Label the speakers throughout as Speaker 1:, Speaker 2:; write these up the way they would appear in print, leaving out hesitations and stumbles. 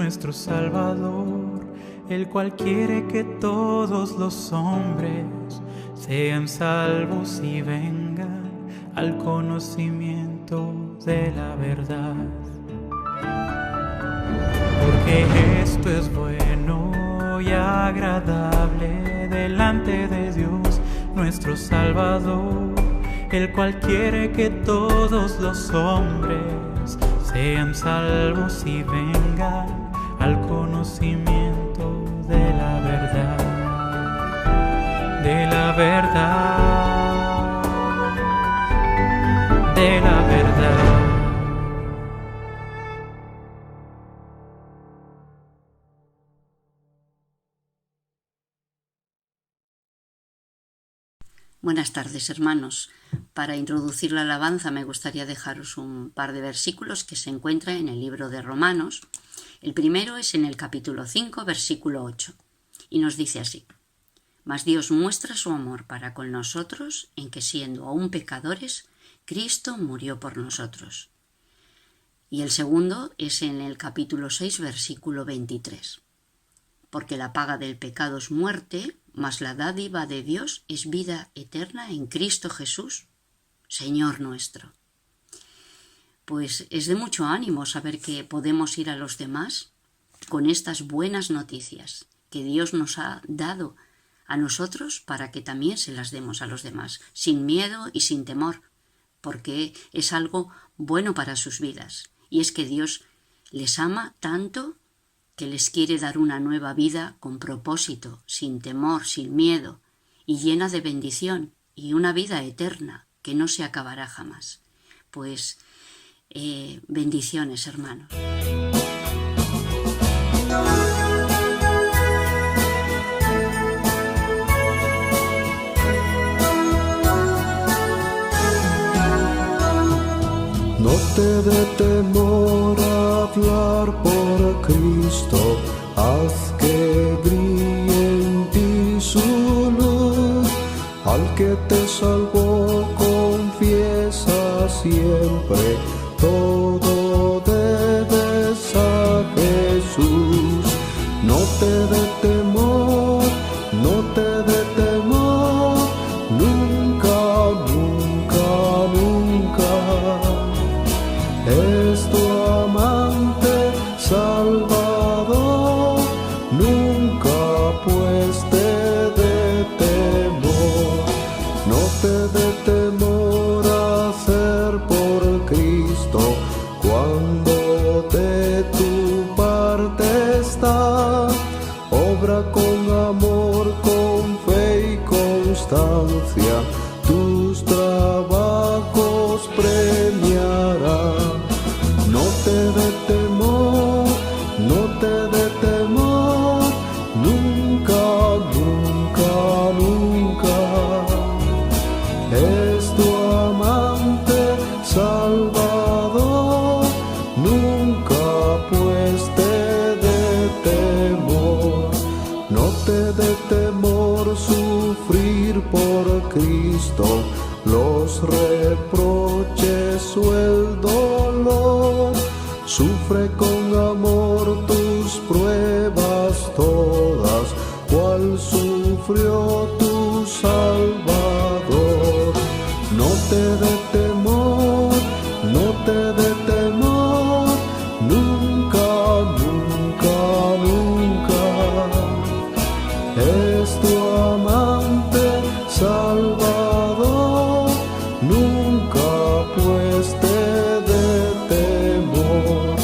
Speaker 1: nuestro Salvador, el cual quiere que todos los hombres sean salvos y vengan al conocimiento de la verdad. Porque esto es bueno y agradable delante de Dios nuestro Salvador, el cual quiere que todos los hombres sean salvos y vengan al conocimiento de la verdad, de la verdad, de la verdad.
Speaker 2: Buenas tardes, hermanos. Para introducir la alabanza me gustaría dejaros un par de versículos que se encuentran en el libro de Romanos. El primero es en el capítulo 5, versículo 8, y nos dice así: Mas Dios muestra su amor para con nosotros en que, siendo aún pecadores, Cristo murió por nosotros. Y el segundo es en el capítulo 6, versículo 23. Porque la paga del pecado es muerte, mas la dádiva de Dios es vida eterna en Cristo Jesús, Señor nuestro. Pues es de mucho ánimo saber que podemos ir a los demás con estas buenas noticias que Dios nos ha dado a nosotros para que también se las demos a los demás, sin miedo y sin temor, porque es algo bueno para sus vidas. Y es que Dios les ama tanto que les quiere dar una nueva vida con propósito, sin temor, sin miedo, y llena de bendición, y una vida eterna que no se acabará jamás. Pues bendiciones, hermanos.
Speaker 3: No te dé temor hablar por Cristo, haz que brille en ti su luz. Al que te salvó confiesa siempre, todo debes a Jesús. No te dé temor, no te dé temor, nunca, nunca, nunca. Es tu amante Salvador, nunca pues te dé temor. No te dé temor hacer por Cristo cuando de tu parte está. Obra con amor, con fe y constancia, tus trabajos premiará. No te dé temor, no te dé temor, nunca, nunca, nunca. Es tu amante Salvador, nunca pues te dé temor. No te dé temor sufrir por Cristo los reproches o el dolor. Sufre con amor tus pruebas todas, cual sufrió tu Salvador. No te dé temor, no te dé temor, nunca, nunca, nunca. Es tu amante Salvador, nunca pues te dé temor.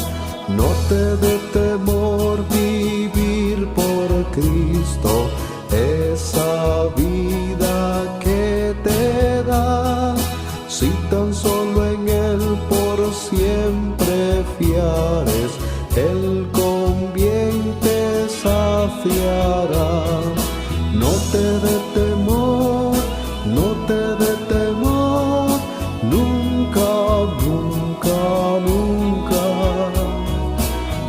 Speaker 3: No te dé temor vivir por Cristo, esa vida que te da. Si tan solo en Él por siempre fiares, Él con bien te saciará. No te dé temor, no te dé temor, nunca, nunca, nunca.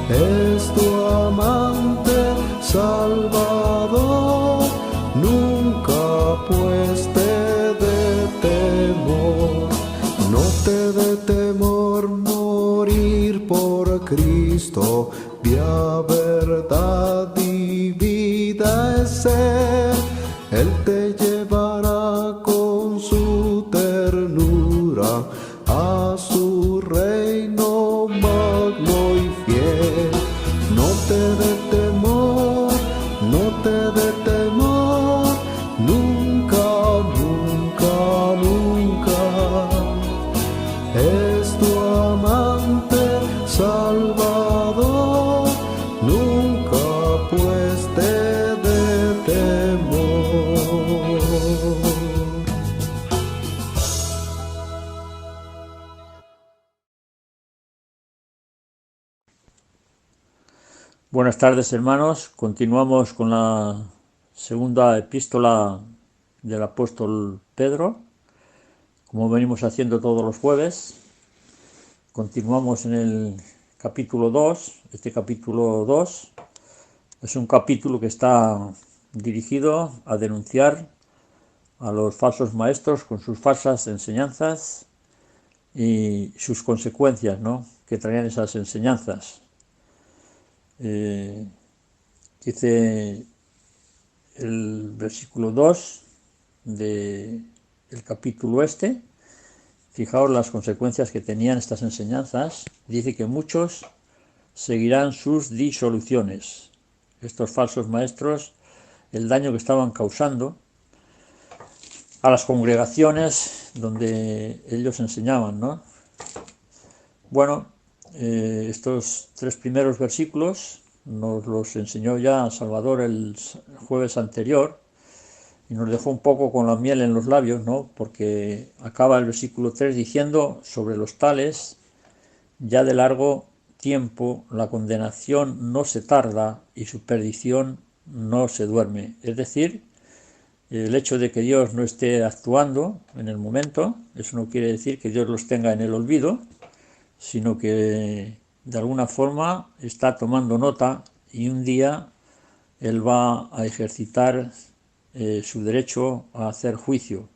Speaker 3: Es tu amante Salvador, nunca pues te dé temor. No te dé temor morir por Cristo, vía, verdad y vida es Él. Él te llevará con su ternura a su reino magno y fiel. No te dé temor, no te dé temor, nunca, nunca, nunca. Es tu amante Salvador, nunca pues te dé temor.
Speaker 4: Buenas tardes, hermanos. Continuamos con la segunda epístola del apóstol Pedro, como venimos haciendo todos los jueves. Continuamos en el capítulo 2. Este capítulo 2 es un capítulo que está dirigido a denunciar a los falsos maestros con sus falsas enseñanzas y sus consecuencias, ¿no?, que traían esas enseñanzas. Dice el versículo 2 del capítulo este, fijaos las consecuencias que tenían estas enseñanzas. Dice que muchos seguirán sus disoluciones. Estos falsos maestros, el daño que estaban causando a las congregaciones donde ellos enseñaban, ¿no? Bueno, estos tres primeros versículos nos los enseñó ya Salvador el jueves anterior y nos dejó un poco con la miel en los labios, ¿no? Porque acaba el versículo 3 diciendo: sobre los tales ya de largo tiempo la condenación no se tarda y su perdición no se duerme. Es decir, el hecho de que Dios no esté actuando en el momento, eso no quiere decir que Dios los tenga en el olvido, sino que de alguna forma está tomando nota y un día Él va a ejercitar su derecho a hacer juicio.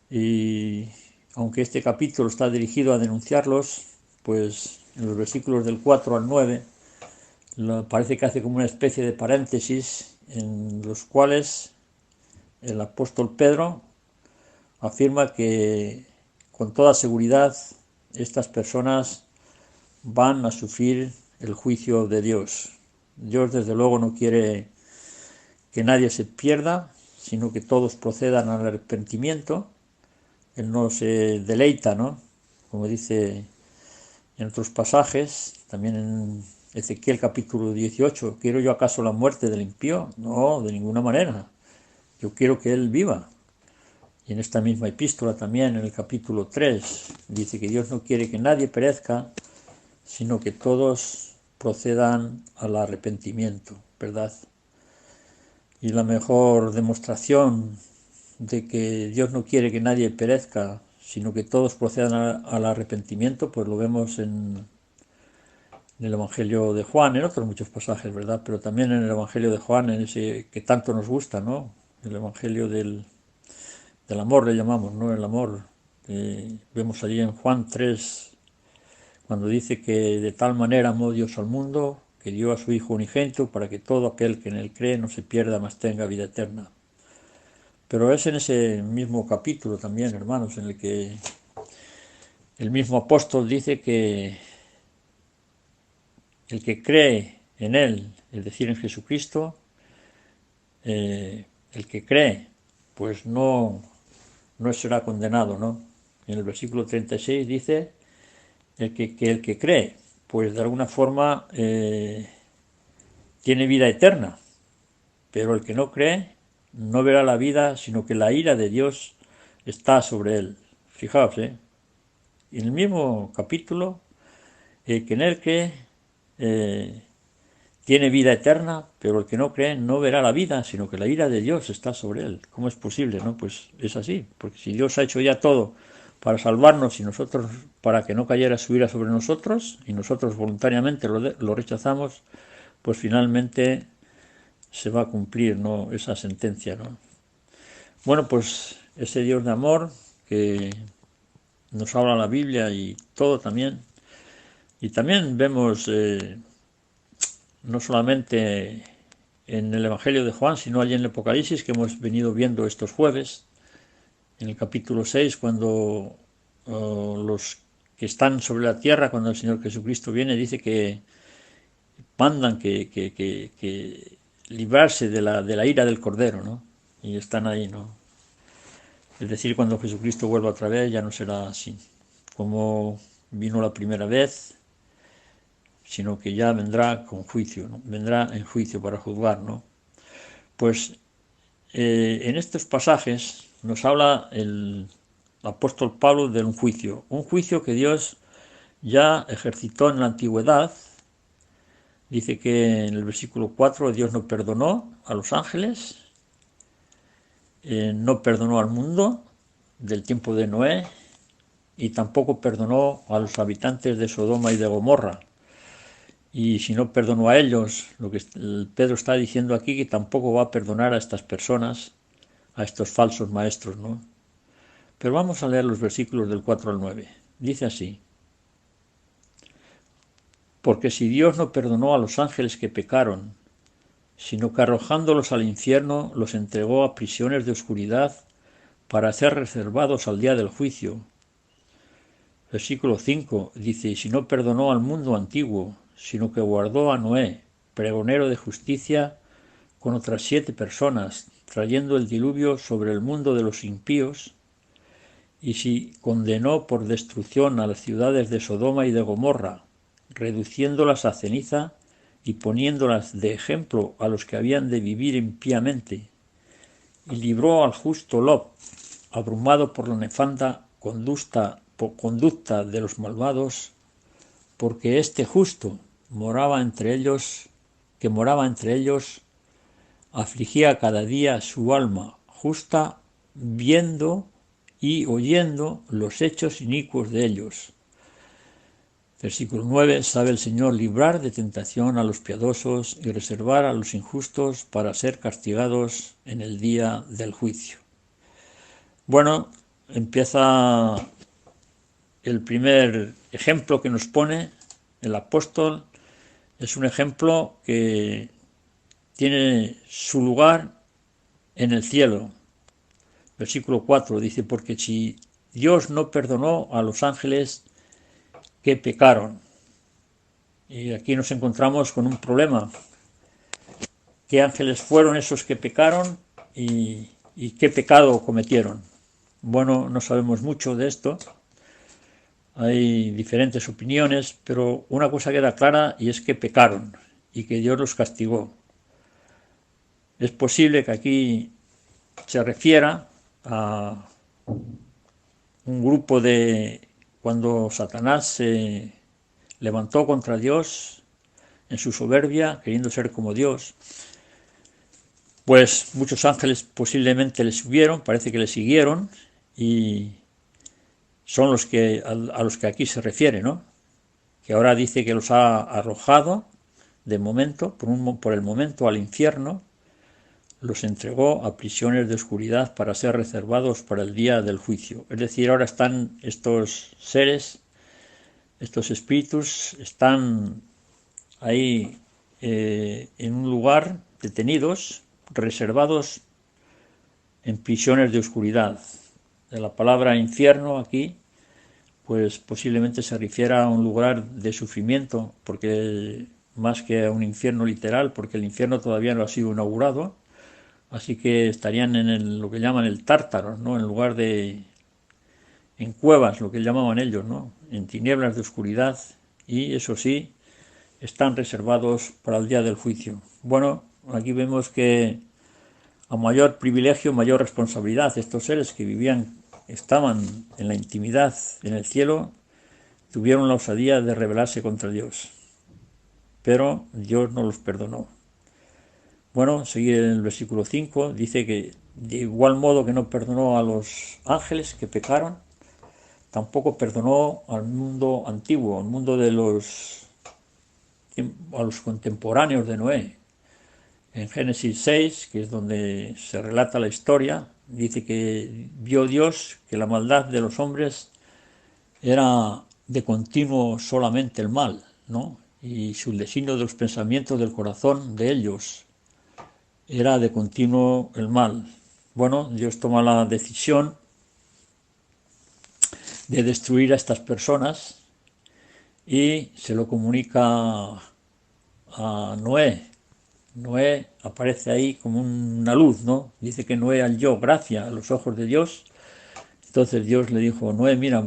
Speaker 4: Y aunque este capítulo está dirigido a denunciarlos, pues en los versículos del 4 al 9 parece que hace como una especie de paréntesis en los cuales el apóstol Pedro afirma que con toda seguridad estas personas van a sufrir el juicio de Dios. Dios desde luego no quiere que nadie se pierda, sino que todos procedan al arrepentimiento. Él no se deleita, ¿no?, como dice en otros pasajes, también en Ezequiel capítulo 18, ¿quiero yo acaso la muerte del impío? No, de ninguna manera. Yo quiero que él viva. Y en esta misma epístola también, en el capítulo 3, dice que Dios no quiere que nadie perezca, sino que todos procedan al arrepentimiento, ¿verdad? Y la mejor demostración de que Dios no quiere que nadie perezca, sino que todos procedan al arrepentimiento, pues lo vemos en el Evangelio de Juan, en otros muchos pasajes, ¿verdad? Pero también en el Evangelio de Juan, en ese que tanto nos gusta, ¿no? El Evangelio del amor le llamamos, ¿no? El amor. Vemos allí en Juan 3, cuando dice que de tal manera amó Dios al mundo, que dio a su Hijo unigénito para que todo aquel que en él cree no se pierda, mas tenga vida eterna. Pero es en ese mismo capítulo también, hermanos, en el que el mismo apóstol dice que el que cree en él, es decir, en Jesucristo, el que cree, pues no será condenado, ¿no? En el versículo 36 dice el que cree, pues de alguna forma tiene vida eterna, pero el que no cree no verá la vida, sino que la ira de Dios está sobre él. Fijaos, en el mismo capítulo, el que en él cree tiene vida eterna, pero el que no cree no verá la vida, sino que la ira de Dios está sobre él. ¿Cómo es posible? No, pues es así, porque si Dios ha hecho ya todo para salvarnos y nosotros, para que no cayera su ira sobre nosotros, y nosotros voluntariamente lo rechazamos, pues finalmente se va a cumplir, ¿no?, esa sentencia, ¿no? Bueno, pues ese Dios de amor que nos habla la Biblia y todo también, Y también vemos, no solamente en el Evangelio de Juan, sino allí en el Apocalipsis, que hemos venido viendo estos jueves, en el capítulo 6, cuando los que están sobre la tierra, cuando el Señor Jesucristo viene, dice que mandan que librarse de la ira del Cordero, ¿no? Y están ahí, ¿no? Es decir, cuando Jesucristo vuelva otra vez ya no será así, como vino la primera vez, sino que ya vendrá con juicio, ¿no? Vendrá en juicio para juzgar, ¿no? Pues en estos pasajes nos habla el apóstol Pablo de un juicio que Dios ya ejercitó en la antigüedad. Dice que en el versículo 4 Dios no perdonó a los ángeles, no perdonó al mundo del tiempo de Noé y tampoco perdonó a los habitantes de Sodoma y de Gomorra. Y si no perdonó a ellos, lo que Pedro está diciendo aquí, que tampoco va a perdonar a estas personas, a estos falsos maestros, ¿no? Pero vamos a leer los versículos del 4 al 9. Dice así: porque si Dios no perdonó a los ángeles que pecaron, sino que arrojándolos al infierno los entregó a prisiones de oscuridad para ser reservados al día del juicio. Versículo 5 dice: y si no perdonó al mundo antiguo, sino que guardó a Noé, pregonero de justicia, con otras 7 personas, trayendo el diluvio sobre el mundo de los impíos, y si condenó por destrucción a las ciudades de Sodoma y de Gomorra, reduciéndolas a ceniza y poniéndolas de ejemplo a los que habían de vivir impíamente, y libró al justo Lot, abrumado por la nefanda conducta de los malvados, porque este justo moraba entre ellos, afligía cada día su alma justa, viendo y oyendo los hechos inicuos de ellos. Versículo 9, sabe el Señor librar de tentación a los piadosos y reservar a los injustos para ser castigados en el día del juicio. Bueno, empieza el primer ejemplo que nos pone el apóstol. Es un ejemplo que tiene su lugar en el cielo. Versículo 4 dice: porque si Dios no perdonó a los ángeles que pecaron. Y aquí nos encontramos con un problema. ¿Qué ángeles fueron esos que pecaron y qué pecado cometieron? Bueno, no sabemos mucho de esto. Hay diferentes opiniones, pero una cosa queda clara, y es que pecaron y que Dios los castigó. Es posible que aquí se refiera a un grupo de cuando Satanás se levantó contra Dios en su soberbia, queriendo ser como Dios, pues muchos ángeles posiblemente le subieron, parece que le siguieron, y son a los que aquí se refiere, ¿no? Que ahora dice que los ha arrojado de momento, por el momento, al infierno, los entregó a prisiones de oscuridad para ser reservados para el día del juicio. Es decir, ahora están estos seres, estos espíritus, están ahí en un lugar, detenidos, reservados en prisiones de oscuridad. De la palabra infierno aquí, pues posiblemente se refiera a un lugar de sufrimiento, porque más que a un infierno literal, porque el infierno todavía no ha sido inaugurado. Así que estarían en lo que llaman el Tártaro, ¿no? En lugar de en cuevas, lo que llamaban ellos, ¿no? En tinieblas de oscuridad, y eso sí, están reservados para el día del juicio. Bueno, aquí vemos que a mayor privilegio, mayor responsabilidad. Estos seres que estaban en la intimidad en el cielo, tuvieron la osadía de rebelarse contra Dios. Pero Dios no los perdonó. Bueno, seguir en el versículo 5, dice que de igual modo que no perdonó a los ángeles que pecaron, tampoco perdonó al mundo antiguo, al mundo a los contemporáneos de Noé. En Génesis 6, que es donde se relata la historia, dice que vio Dios que la maldad de los hombres era de continuo solamente el mal, ¿no? Y su designio de los pensamientos del corazón de ellos era de continuo el mal. Bueno, Dios toma la decisión de destruir a estas personas y se lo comunica a Noé. Noé aparece ahí como una luz, ¿no? Dice que Noé halló gracia a los ojos de Dios. Entonces Dios le dijo: Noé, mira,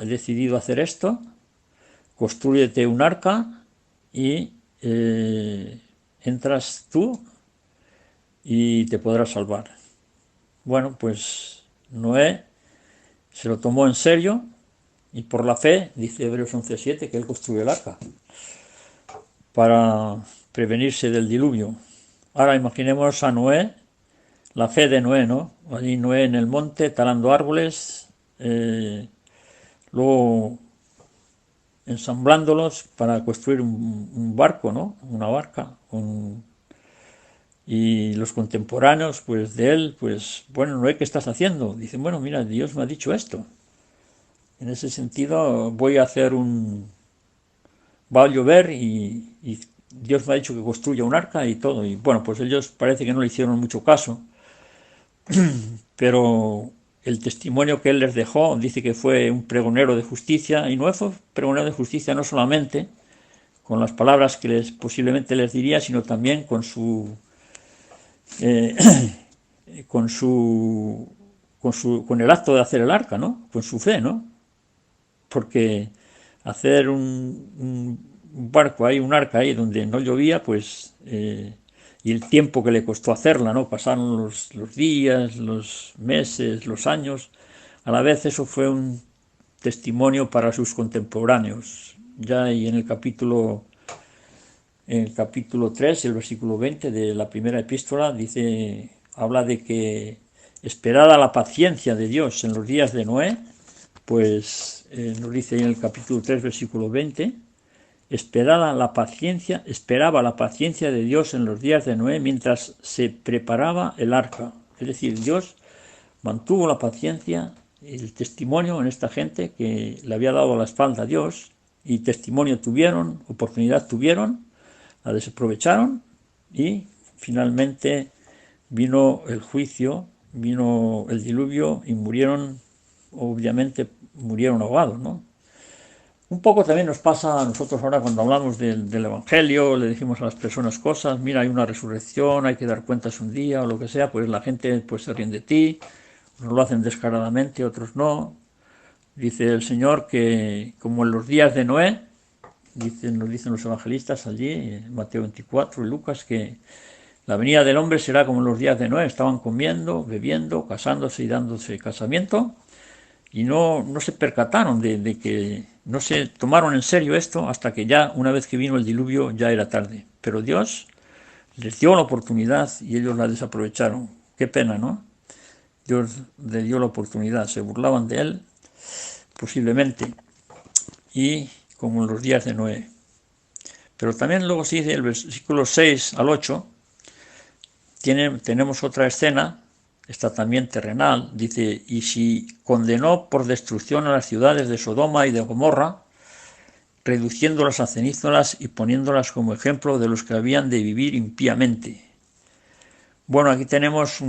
Speaker 4: he decidido hacer esto, constrúyete un arca y entras tú y te podrás salvar. Bueno, pues Noé se lo tomó en serio y por la fe, dice Hebreos 11:7, que él construyó el arca para prevenirse del diluvio. Ahora imaginemos a Noé, la fe de Noé, ¿no? Allí Noé en el monte talando árboles, luego ensamblándolos para construir un barco, ¿no? Una barca. Y los contemporáneos, pues de él, pues, bueno, Noé, ¿qué estás haciendo? Dicen, bueno, mira, Dios me ha dicho esto. En ese sentido, va a llover y Dios me ha dicho que construya un arca y todo. Y bueno, pues ellos parece que no le hicieron mucho caso. Pero el testimonio que él les dejó dice que fue un pregonero de justicia, y no fue pregonero de justicia no solamente con las palabras que posiblemente les diría, sino también con el acto de hacer el arca, ¿no? Con su fe, ¿no? Porque hacer un barco ahí, un arca ahí donde no llovía, pues y el tiempo que le costó hacerla, ¿no? Pasaron los días, los meses, los años. A la vez eso fue un testimonio para sus contemporáneos. Ya y en el capítulo 3, el versículo 20 de la primera epístola, habla de que esperada la paciencia de Dios en los días de Noé, pues nos dice en el capítulo 3, versículo 20, esperaba la paciencia de Dios en los días de Noé mientras se preparaba el arca. Es decir, Dios mantuvo la paciencia y el testimonio en esta gente que le había dado la espalda a Dios, y testimonio tuvieron, oportunidad tuvieron, la desaprovecharon y finalmente vino el juicio, vino el diluvio y murieron ahogados, ¿no? Un poco también nos pasa a nosotros ahora cuando hablamos del Evangelio, le decimos a las personas cosas, mira, hay una resurrección, hay que dar cuentas un día o lo que sea, pues la gente pues se ríe de ti, unos lo hacen descaradamente, otros no. Dice el Señor que como en los días de Noé, nos dicen los evangelistas allí, en Mateo 24 y Lucas, que la venida del hombre será como en los días de Noé, estaban comiendo, bebiendo, casándose y dándose casamiento, y no se percataron de que no se tomaron en serio esto hasta que ya, una vez que vino el diluvio, ya era tarde. Pero Dios les dio la oportunidad y ellos la desaprovecharon. Qué pena, ¿no? Dios le dio la oportunidad, se burlaban de él, posiblemente, y como en los días de Noé. Pero también luego se dice el versículo 6 al 8, tenemos otra escena, esta también terrenal, dice, y si condenó por destrucción a las ciudades de Sodoma y de Gomorra, reduciéndolas a cenizas y poniéndolas como ejemplo de los que habían de vivir impíamente. Bueno, aquí tenemos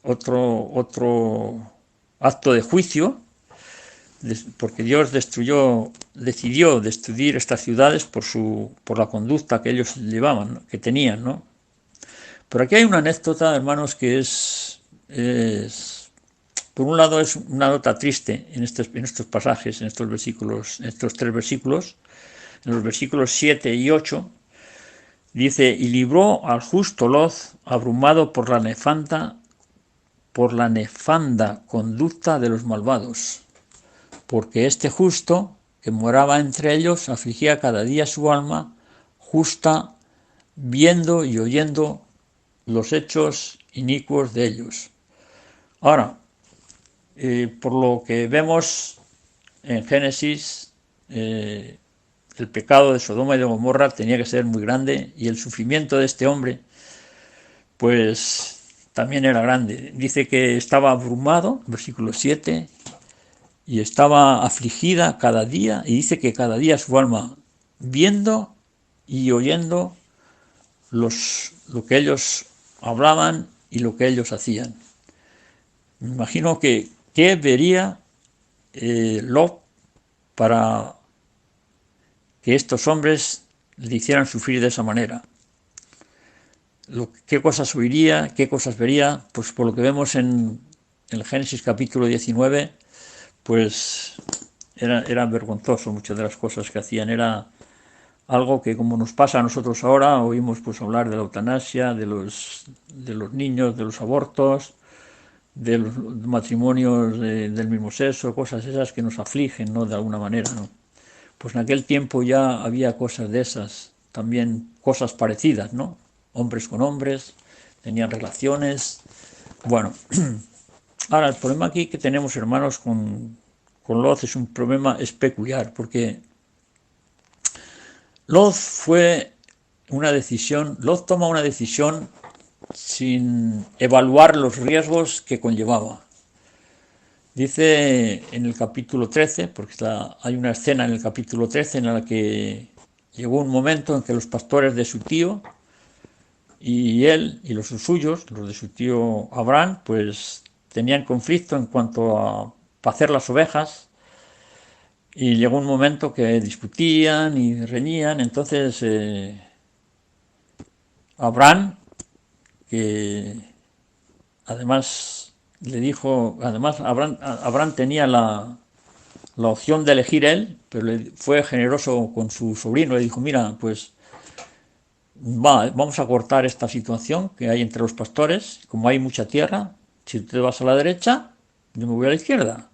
Speaker 4: otro acto de juicio, porque Dios decidió destruir estas ciudades por la conducta que ellos llevaban, ¿no? Que tenían, ¿no? Pero aquí hay una anécdota, hermanos, que es por un lado es una nota triste en estos pasajes, en estos tres versículos, en los versículos 7 y 8, dice, y libró al justo Lot, abrumado por la nefanda conducta de los malvados, porque este justo, que moraba entre ellos, afligía cada día su alma justa, viendo y oyendo los hechos inicuos de ellos. Ahora, por lo que vemos en Génesis, el pecado de Sodoma y de Gomorra tenía que ser muy grande, y el sufrimiento de este hombre pues también era grande. Dice que estaba abrumado, versículo 7, y estaba afligida cada día, y dice que cada día su alma, viendo y oyendo lo que ellos hablaban y lo que ellos hacían. Me imagino que qué vería Lot para que estos hombres le hicieran sufrir de esa manera. ¿Qué cosas oiría? ¿Qué cosas vería? Pues por lo que vemos en el Génesis capítulo 19, pues era vergonzoso muchas de las cosas que hacían. Era algo que, como nos pasa a nosotros ahora, oímos pues hablar de la eutanasia, de los niños, de los abortos, de los matrimonios del mismo sexo, cosas esas que nos afligen, ¿no? De alguna manera, ¿no? Pues en aquel tiempo ya había cosas de esas, también cosas parecidas, ¿no? Hombres con hombres, tenían relaciones. Bueno, ahora el problema aquí que tenemos, hermanos, con Lot es un problema peculiar, porque Lot toma una decisión sin evaluar los riesgos que conllevaba. Dice en el capítulo 13, porque hay una escena en el capítulo 13 en la que llegó un momento en que los pastores de su tío y él y los suyos, los de su tío Abraham, pues tenían conflicto en cuanto a pacer las ovejas, y llegó un momento que discutían y reñían. Entonces Abraham, que además le dijo, Abraham tenía la opción de elegir él, pero fue generoso con su sobrino, le dijo, mira, pues vamos a cortar esta situación que hay entre los pastores, como hay mucha tierra, si tú te vas a la derecha, yo me voy a la izquierda,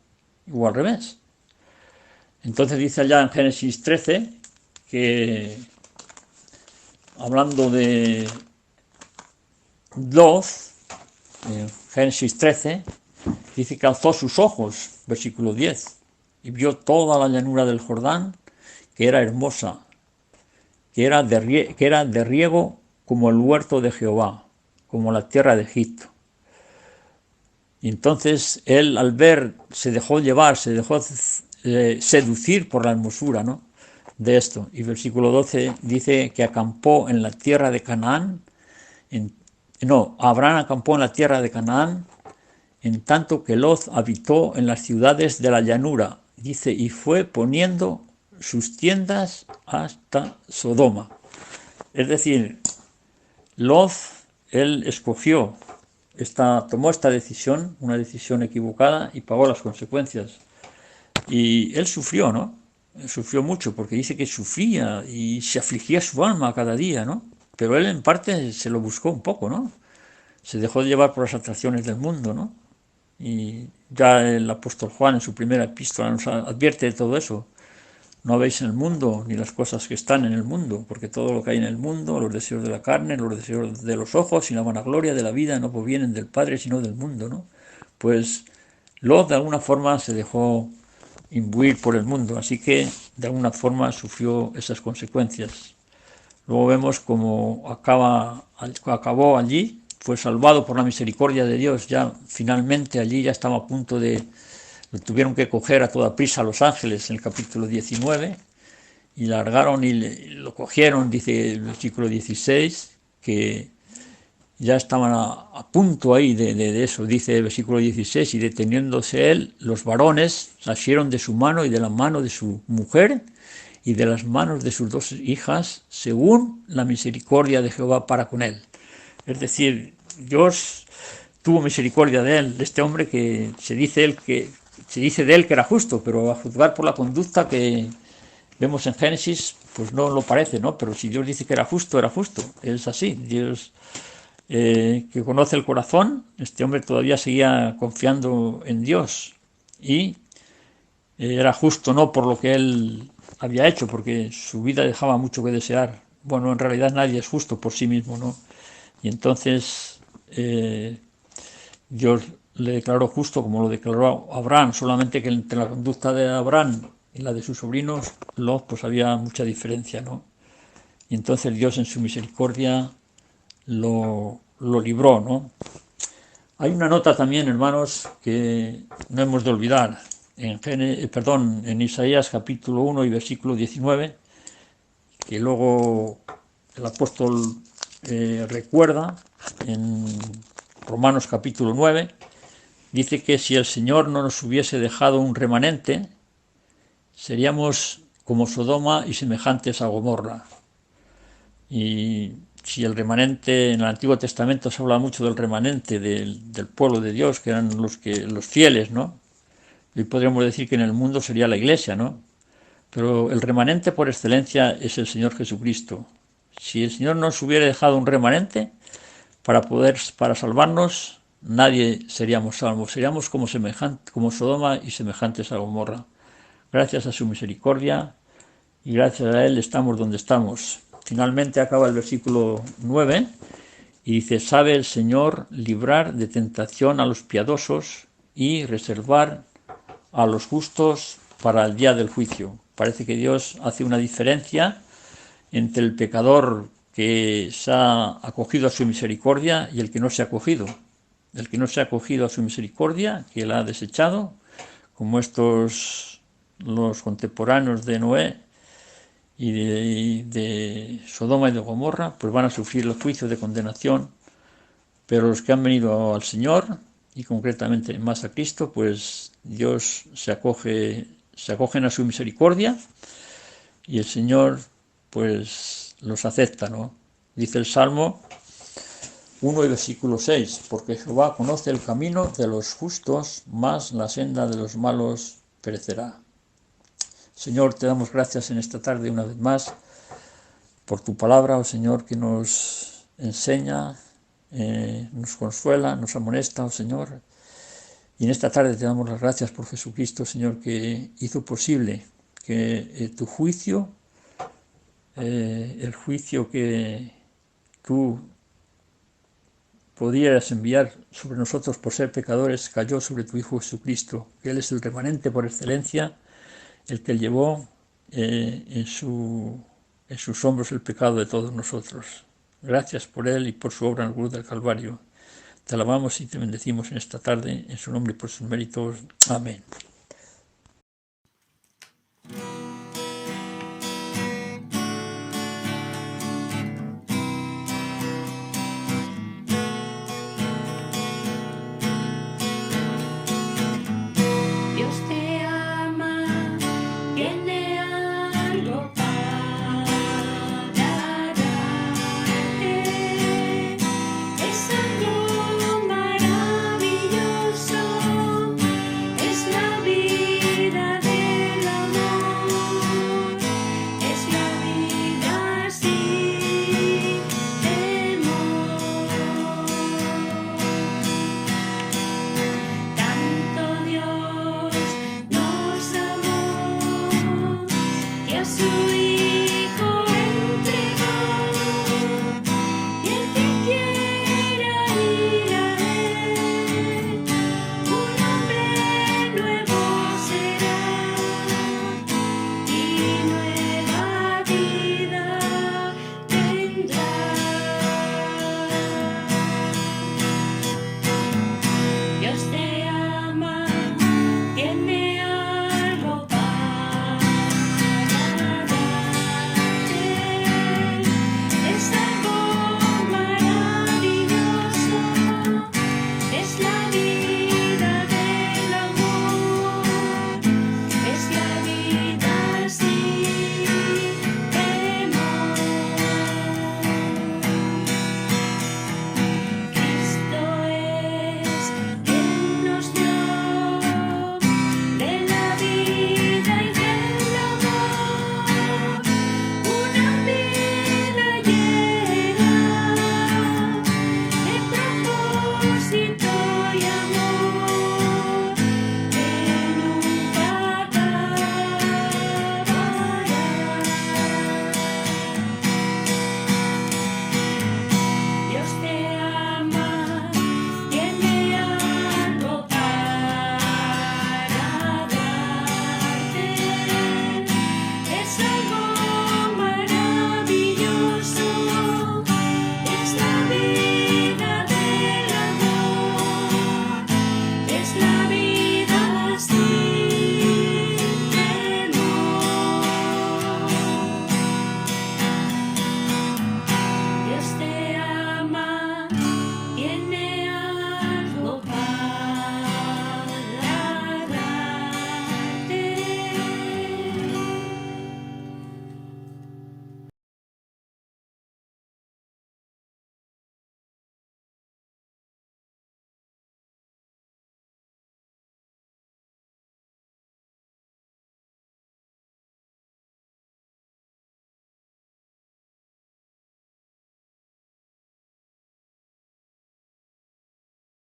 Speaker 4: o al revés. Entonces dice allá en Génesis 13 que, hablando de Lot, en Génesis 13, dice que alzó sus ojos, versículo 10, y vio toda la llanura del Jordán, que era hermosa, que era de riego como el huerto de Jehová, como la tierra de Egipto. Y entonces él, al ver, se dejó seducir por la hermosura, ¿no?, de esto. Y versículo 12 dice que acampó en la tierra de Canaán, Abraham acampó en la tierra de Canaán, en tanto que Lot habitó en las ciudades de la llanura, dice, y fue poniendo sus tiendas hasta Sodoma. Es decir, Lot, él tomó esta decisión, una decisión equivocada, y pagó las consecuencias. Y él sufrió, ¿no? Él sufrió mucho, porque dice que sufría y se afligía su alma cada día, ¿no? Pero él en parte se lo buscó un poco, ¿no? Se dejó llevar por las atracciones del mundo, ¿no? Y ya el apóstol Juan en su primera epístola nos advierte de todo eso. No habéis en el mundo ni las cosas que están en el mundo, porque todo lo que hay en el mundo, los deseos de la carne, los deseos de los ojos y la vanagloria de la vida no provienen del Padre sino del mundo, ¿no? Pues Lot de alguna forma se dejó imbuir por el mundo, así que de alguna forma sufrió esas consecuencias. Luego vemos cómo acabó allí, fue salvado por la misericordia de Dios, ya finalmente allí ya estaba a punto lo tuvieron que coger a toda prisa a los ángeles en el capítulo 19, y largaron y lo cogieron, dice el versículo 16, que ya estaban a punto ahí de eso, dice el versículo 16, y deteniéndose él, los varones asieron de su mano y de la mano de su mujer y de las manos de sus dos hijas, según la misericordia de Jehová para con él. Es decir, Dios tuvo misericordia de él, de este hombre que se dice de él que era justo, pero a juzgar por la conducta que vemos en Génesis, pues no lo parece, ¿no? Pero si Dios dice que era justo, es así. Dios, que conoce el corazón, este hombre todavía seguía confiando en Dios, y era justo no por lo que él había hecho, porque su vida dejaba mucho que desear. Bueno, en realidad nadie es justo por sí mismo, ¿no? Y entonces Dios le declaró justo como lo declaró Abraham, solamente que entre la conducta de Abraham y la de sus sobrinos, Lot, pues había mucha diferencia, ¿no? Y entonces Dios en su misericordia lo libró, ¿no? Hay una nota también, hermanos, que no hemos de olvidar, en Isaías capítulo 1 y versículo 19, que luego el apóstol recuerda en Romanos capítulo 9, dice que si el Señor no nos hubiese dejado un remanente, seríamos como Sodoma y semejantes a Gomorra. Y si el remanente, en el Antiguo Testamento se habla mucho del remanente del pueblo de Dios, que eran los fieles, ¿no? Y podríamos decir que en el mundo sería la Iglesia, ¿no? Pero el remanente por excelencia es el Señor Jesucristo. Si el Señor nos hubiera dejado un remanente para salvarnos, nadie seríamos salvos. Seríamos como Sodoma y semejantes a Gomorra. Gracias a su misericordia y gracias a Él estamos donde estamos. Finalmente acaba el versículo 9 y dice: sabe el Señor librar de tentación a los piadosos y reservar a los justos para el día del juicio. Parece que Dios hace una diferencia entre el pecador que se ha acogido a su misericordia y el que no se ha acogido. El que no se ha acogido a su misericordia, que la ha desechado, como los contemporáneos de Noé y de Sodoma y de Gomorra, pues van a sufrir el juicio de condenación. Pero los que han venido al Señor, y concretamente más a Cristo, pues Dios se acogen a su misericordia y el Señor pues los acepta, ¿no? Dice el Salmo 1 y versículo 6, porque Jehová conoce el camino de los justos, mas la senda de los malos perecerá. Señor, te damos gracias en esta tarde una vez más por tu palabra, oh Señor, que nos enseña, nos consuela, nos amonesta, oh Señor. Y en esta tarde te damos las gracias por Jesucristo, Señor, que hizo posible que tu juicio, el juicio que tú podías enviar sobre nosotros por ser pecadores, cayó sobre tu Hijo Jesucristo, que Él es el remanente por excelencia, el que llevó en sus hombros el pecado de todos nosotros. Gracias por Él y por su obra en la cruz del Calvario. Te alabamos y te bendecimos en esta tarde, en su nombre y por sus méritos. Amén.